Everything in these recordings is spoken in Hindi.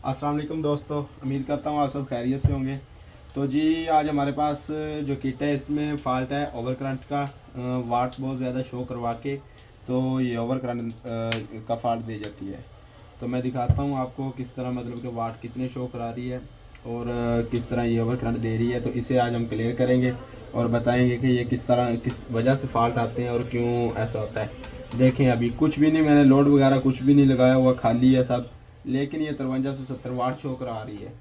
अस्सलाम वालेकुम दोस्तों, उम्मीद करता हूँ आप सब खैरियत से होंगे। तो जी आज हमारे पास जो किट है इसमें फ़ाल्ट है ओवर करंट का। वाट बहुत ज़्यादा शो करवा के तो ये ओवर करंट का फ़ाल्ट दे जाती है। तो मैं दिखाता हूँ आपको किस तरह मतलब कि वाट कितने शो करा रही है और किस तरह ये ओवर करंट दे रही है। तो इसे आज हम क्लियर करेंगे और बताएंगे कि ये किस तरह किस वजह से फ़ाल्ट आते हैं और क्यों ऐसा होता है। देखें अभी कुछ भी नहीं, मैंने लोड वगैरह कुछ भी नहीं लगाया हुआ, खाली है सब, लेकिन ये 53 से 70 वाट शो करा रही है।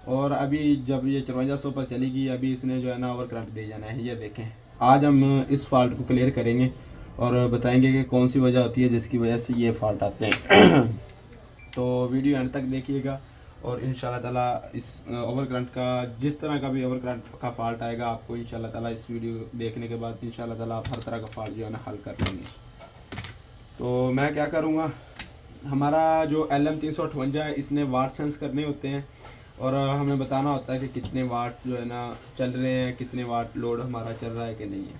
और अभी जब ये 5400 पर चलेगी अभी इसने जो है ना ओवर करंट दे जाना है। ये देखें आज हम इस फॉल्ट को क्लियर करेंगे और बताएंगे कि कौन सी वजह होती है जिसकी वजह से ये फॉल्ट आते हैं। तो वीडियो एंड तक देखिएगा और इंशाल्लाह ताला इस ओवर करंट का जिस तरह का भी ओवर करंट का फॉल्ट आएगा आपको इंशाल्लाह ताला इस वीडियो देखने के बाद इंशाल्लाह ताला आप हर तरह का फॉल्ट जो है ना हल कर लेंगे। तो मैं क्या करूँगा, हमारा जो LM358 है इसने वाट सेंस करने होते हैं और हमें बताना होता है कि कितने वाट जो है ना चल रहे हैं, कितने वाट लोड हमारा चल रहा है कि नहीं है।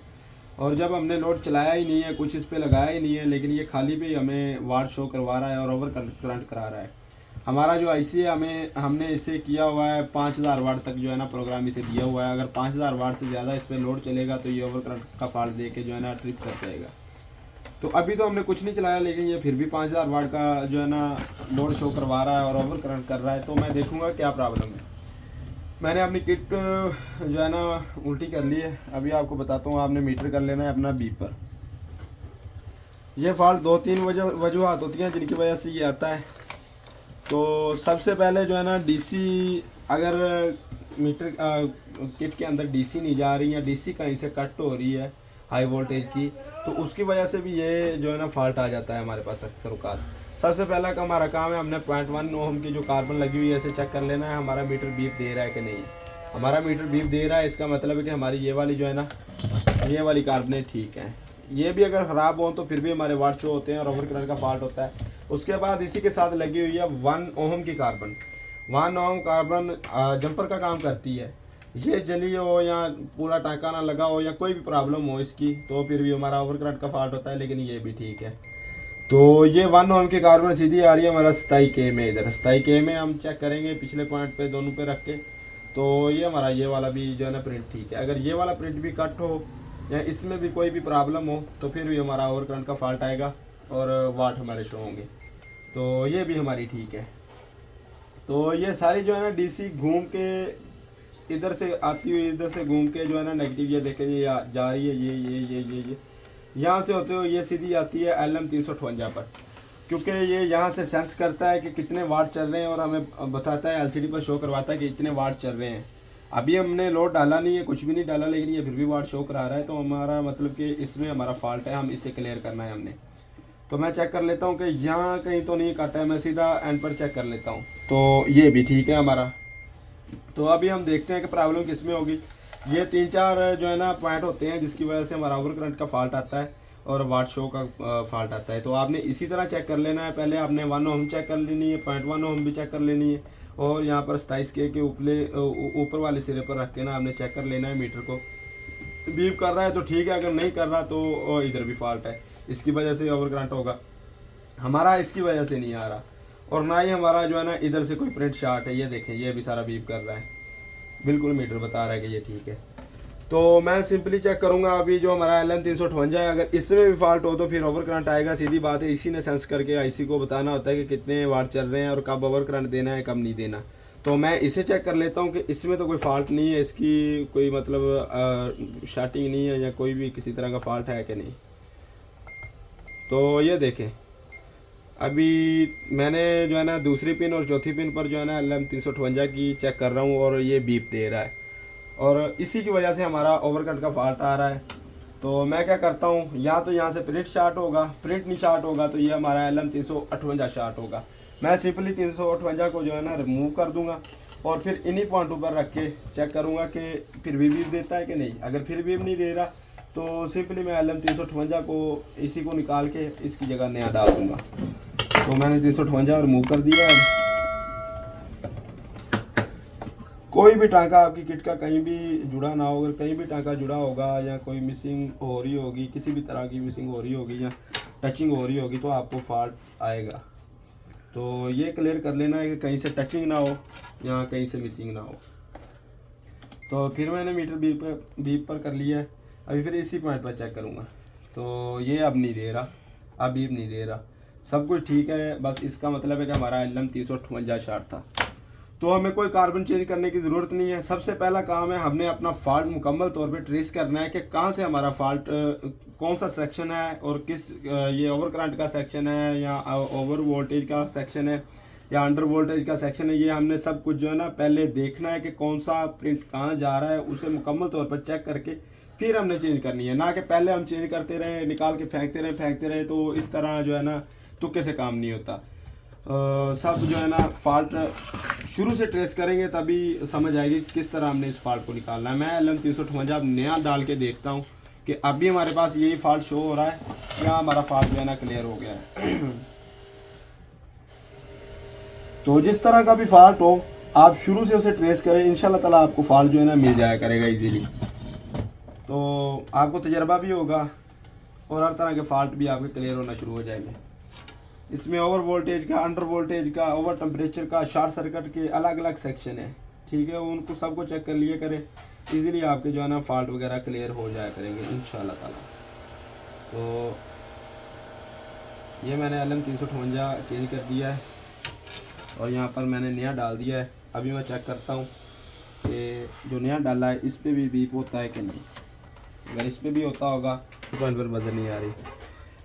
और जब हमने लोड चलाया ही नहीं है, कुछ इस पे लगाया ही नहीं है, लेकिन ये खाली पे हमें वाट शो करवा रहा है और ओवर करंट करा रहा है। हमारा जो IC है हमने इसे किया हुआ है 5000 वाट तक जो है ना प्रोग्राम इसे दिया हुआ है। अगर 5000 वाट से ज़्यादा इस पर लोड चलेगा तो ये ओवर करंट का फॉल्ट दे के जो है ना ट्रिप कर जाएगा। तो अभी तो हमने कुछ नहीं चलाया, लेकिन ये फिर भी 5000 वाट का जो है ना लोड शो करवा रहा है और ओवर करंट कर रहा है। तो मैं देखूंगा क्या प्रॉब्लम है। मैंने अपनी किट जो है ना उल्टी कर ली है। अभी आपको बताता हूँ, आपने मीटर कर लेना है अपना बी पर। यह फॉल्ट 2-3 वजूहत होती हैं जिनकी वजह से ये आता है। तो सबसे पहले जो है ना DC, अगर मीटर किट के अंदर DC नहीं जा रही या DC कहीं से कट हो रही है हाई वोल्टेज की, तो उसकी वजह से भी ये जो है ना फॉल्ट आ जाता है हमारे पास अक्सर औकात। सबसे पहला का हमारा काम है, हमने 0.1 ओम की जो कार्बन लगी हुई है इसे चेक कर लेना है हमारा मीटर बीप दे रहा है कि नहीं। हमारा मीटर बीप दे रहा है, इसका मतलब है कि हमारी ये वाली जो है ना ये वाली कार्बनें ठीक है। ये भी अगर ख़राब हो तो फिर भी हमारे वाट शो होते हैं और ओवर करंट का फॉल्ट होता है। उसके बाद इसी के साथ लगी हुई है 1 ओम की कार्बन। 1 ओम कार्बन जंपर का काम करती है। ये जली हो या पूरा टाँका ना लगा हो या कोई भी प्रॉब्लम हो इसकी, तो फिर भी हमारा ओवर करंट का फॉल्ट होता है, लेकिन ये भी ठीक है। तो ये 1 ओम की कार्बन सीधी आ रही है हमारा 27K में। इधर 27K में हम चेक करेंगे पिछले पॉइंट पे दोनों पे रख के। तो ये हमारा ये वाला भी जो है ना प्रिंट ठीक है। अगर ये वाला प्रिंट भी कट हो या इसमें भी कोई भी प्रॉब्लम हो तो फिर भी हमारा ओवर करंट का फॉल्ट आएगा और वाट हमारे शो होंगे। तो ये भी हमारी ठीक है। तो ये सारी जो है ना DC घूम के इधर से आती हुई इधर से घूम के जो है ना नेगेटिव, ये देखें ये जा रही है, ये यहाँ से होते हुए ये सीधी आती है LM358 पर, क्योंकि ये यहाँ से सेंस करता है कि कितने वाट चल रहे हैं और हमें बताता है LCD पर शो करवाता है कि इतने वाट चल रहे हैं। अभी हमने लोड डाला नहीं है, कुछ भी नहीं डाला, लेकिन ये फिर भी वाट शो करा रहा है। तो हमारा मतलब कि इसमें हमारा फॉल्ट है, हम इसे क्लियर करना है हमने। तो मैं चेक कर लेता हूँ कि यहाँ कहीं तो नहीं काटा है, मैं सीधा एंड पर चेक कर लेता हूँ। तो ये भी ठीक है हमारा। तो अभी हम देखते हैं कि प्रॉब्लम किस में होगी। ये 3-4 जो है ना पॉइंट होते हैं जिसकी वजह से हमारा ओवर करंट का फॉल्ट आता है और वाट शो का फॉल्ट आता है। तो आपने इसी तरह चेक कर लेना है। पहले आपने 1 ओम चेक कर लेनी है, 0.1 ओम भी चेक कर लेनी है, और यहाँ पर 27K के ऊपर वाले सिरे पर रख के ना आपने चेक कर लेना है मीटर को। बीप कर रहा है तो ठीक है, अगर नहीं कर रहा तो इधर भी फॉल्ट है, इसकी वजह से ओवर करंट होगा। हमारा इसकी वजह से नहीं आ रहा और ना ही हमारा जो है ना इधर से कोई प्रिंट शार्ट है। ये देखें ये भी सारा बीप कर रहा है, बिल्कुल मीटर बता रहा है कि ये ठीक है। तो मैं सिंपली चेक करूंगा अभी जो हमारा LM358 है, अगर इसमें भी फॉल्ट हो तो फिर ओवर करंट आएगा। सीधी बात है, इसी ने सेंस करके IC को बताना होता है कि कितने वाट चल रहे हैं और कब ओवर करंट देना है कब नहीं देना। तो मैं इसे चेक कर लेता हूँ कि इसमें तो कोई फॉल्ट नहीं है, इसकी कोई मतलब शार्टिंग नहीं है या कोई भी किसी तरह का फॉल्ट है कि नहीं। तो ये देखें अभी मैंने जो है ना दूसरी पिन और चौथी पिन पर जो है ना LM358 की चेक कर रहा हूँ और ये बीप दे रहा है और इसी की वजह से हमारा ओवरकट का फॉल्ट आ रहा है। तो मैं क्या करता हूँ, या तो यहाँ से प्रिंट शार्ट होगा, प्रिंट नहीं शार्ट होगा तो ये हमारा LM358 शार्ट होगा। मैं सिंपली 358 को जो है ना रिमूव कर दूंगा और फिर इन्हीं पॉइंटों पर रख के चेक करूँगा कि फिर भी बीप देता है कि नहीं। अगर फिर भी नहीं दे रहा तो सिंपली मैं LM358 को इसी को निकाल के इसकी जगह नया डाल दूँगा। तो मैंने 358 रिमूव कर दिया। कोई भी टांका आपकी किट का कहीं भी जुड़ा ना हो, अगर कहीं भी टांका जुड़ा होगा या कोई मिसिंग हो रही होगी, किसी भी तरह की मिसिंग हो रही होगी या टचिंग हो रही होगी तो आपको फॉल्ट आएगा। तो ये क्लियर कर लेना है कि कहीं से टचिंग ना हो या कहीं से मिसिंग ना हो। तो फिर मैंने मीटर बीप पर कर लिया है। अभी फिर इसी पॉइंट पर चेक करूँगा, तो ये अब नहीं दे रहा, अब बीप नहीं दे रहा, सब कुछ ठीक है। बस इसका मतलब है कि हमारा LM358 शार्ट था, तो हमें कोई कार्बन चेंज करने की ज़रूरत नहीं है। सबसे पहला काम है हमने अपना फॉल्ट मुकम्मल तौर पे ट्रेस करना है कि कहाँ से हमारा फॉल्ट, कौन सा सेक्शन है और किस, ये ओवर करंट का सेक्शन है या ओवर वोल्टेज का सेक्शन है या अंडर वोल्टेज का सेक्शन है। ये हमने सब कुछ जो है ना पहले देखना है कि कौन सा प्रिंट कहाँ जा रहा है, उसे मुकम्मल तौर पर चेक करके फिर हमने चेंज करनी है, ना कि पहले हम चेंज करते रहे, निकाल के फेंकते रहे। तो इस तरह जो है ना तुक्के से काम नहीं होता। सब जो है ना फॉल्ट शुरू से ट्रेस करेंगे तभी समझ आएगी किस तरह हमने इस फॉल्ट को निकालना है। मैं LM358 अब नया डाल के देखता हूँ कि अभी हमारे पास यही फॉल्ट शो हो रहा है या हमारा फॉल्ट जो है ना क्लियर हो गया है। तो जिस तरह का भी फॉल्ट हो आप शुरू से उसे ट्रेस करें, इंशाल्लाह ताला आपको फॉल्ट जो है ना मिल जाया करेगा इजीली। तो आपको तजर्बा भी होगा और हर तरह के फॉल्ट भी आपके क्लियर होना शुरू हो जाएंगे। इसमें ओवर वोल्टेज का, अंडर वोल्टेज का, ओवर टेम्परेचर का, शॉर्ट सर्किट के अलग अलग सेक्शन है, ठीक है। उनको सबको चेक कर लिए करें, इजीली आपके जो है ना फॉल्ट वगैरह क्लियर हो जाया करेंगे इंशाल्लाह ताला। तो ये मैंने LM358 चेंज कर दिया है और यहाँ पर मैंने नया डाल दिया है। अभी मैं चेक करता हूँ कि जो नया डाला है इस पर भी बीप होता है कि नहीं। अगर इस पर भी होता होगा तो पॉइंट पर बजर नहीं आ रही।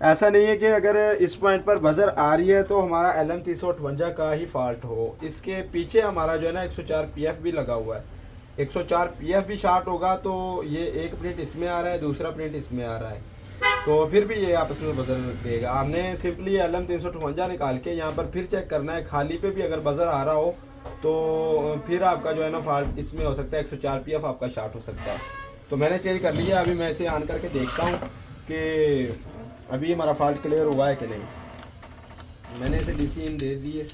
ऐसा नहीं है कि अगर इस पॉइंट पर बजर आ रही है तो हमारा LM358 का ही फॉल्ट हो। इसके पीछे हमारा जो है ना 104 PF भी लगा हुआ है। 104 PF भी शॉर्ट होगा तो ये एक प्रिंट इसमें आ रहा है, दूसरा प्रिंट इसमें आ रहा है, तो फिर भी ये आपस में बजर देगा। आपने सिंपली LM358 निकाल के यहाँ पर फिर चेक करना है, खाली पे भी अगर बजर आ रहा हो तो फिर आपका जो है ना फॉल्ट इसमें हो सकता है, 104 PF आपका शॉर्ट हो सकता है। तो मैंने चेंज कर लिया। अभी मैं इसे ऑन करके देखता हूँ कि अभी हमारा फॉल्ट क्लियर हुआ है कि नहीं। मैंने इसे DC इन दे दी है।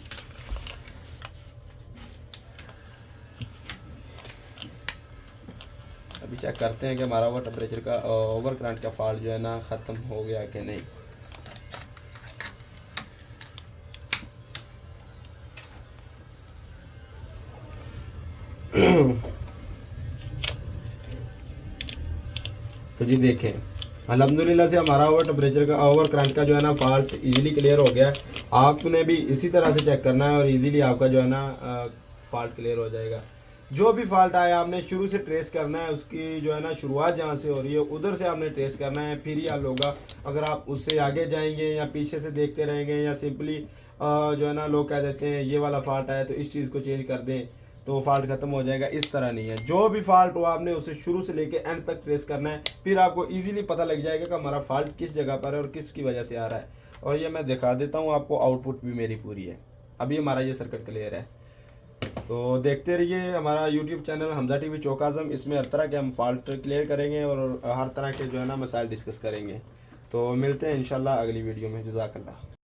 अभी चेक करते हैं कि हमारा ओवर टेम्परेचर का, ओवर करंट का फॉल्ट जो है ना ख़त्म हो गया कि नहीं। तो जी देखें, अल्हम्दुलिल्लाह से हमारा ओवर टेम्परेचर का, ओवर करंट का जो है ना फॉल्ट इजीली क्लियर हो गया है। आपने भी इसी तरह से चेक करना है और इजीली आपका जो है ना फॉल्ट क्लियर हो जाएगा। जो भी फॉल्ट आया आपने शुरू से ट्रेस करना है, उसकी जो है ना शुरुआत जहाँ से हो रही है उधर से आपने ट्रेस करना है, फिर ही हल होगा। अगर आप उससे आगे जाएंगे या पीछे से देखते रहेंगे या सिंपली जो है ना लोग कह देते हैं ये वाला फॉल्ट आया तो इस चीज़ को चेंज कर दें तो फॉल्ट खत्म हो जाएगा, इस तरह नहीं है। जो भी फॉल्ट हो आपने उसे शुरू से लेके एंड तक ट्रेस करना है, फिर आपको इजीली पता लग जाएगा कि हमारा फॉल्ट किस जगह पर है और किसकी वजह से आ रहा है। और ये मैं दिखा देता हूँ आपको, आउटपुट भी मेरी पूरी है। अभी हमारा ये सर्किट क्लियर है। तो देखते रहिए हमारा यूट्यूब चैनल हमजा टीवी चौक आज़म। इसमें हर तरह के हम फॉल्ट क्लियर करेंगे और हर तरह के जो है ना मसाइल डिस्कस करेंगे। तो मिलते हैं इंशाल्लाह अगली वीडियो में। जज़ाकल्लाह।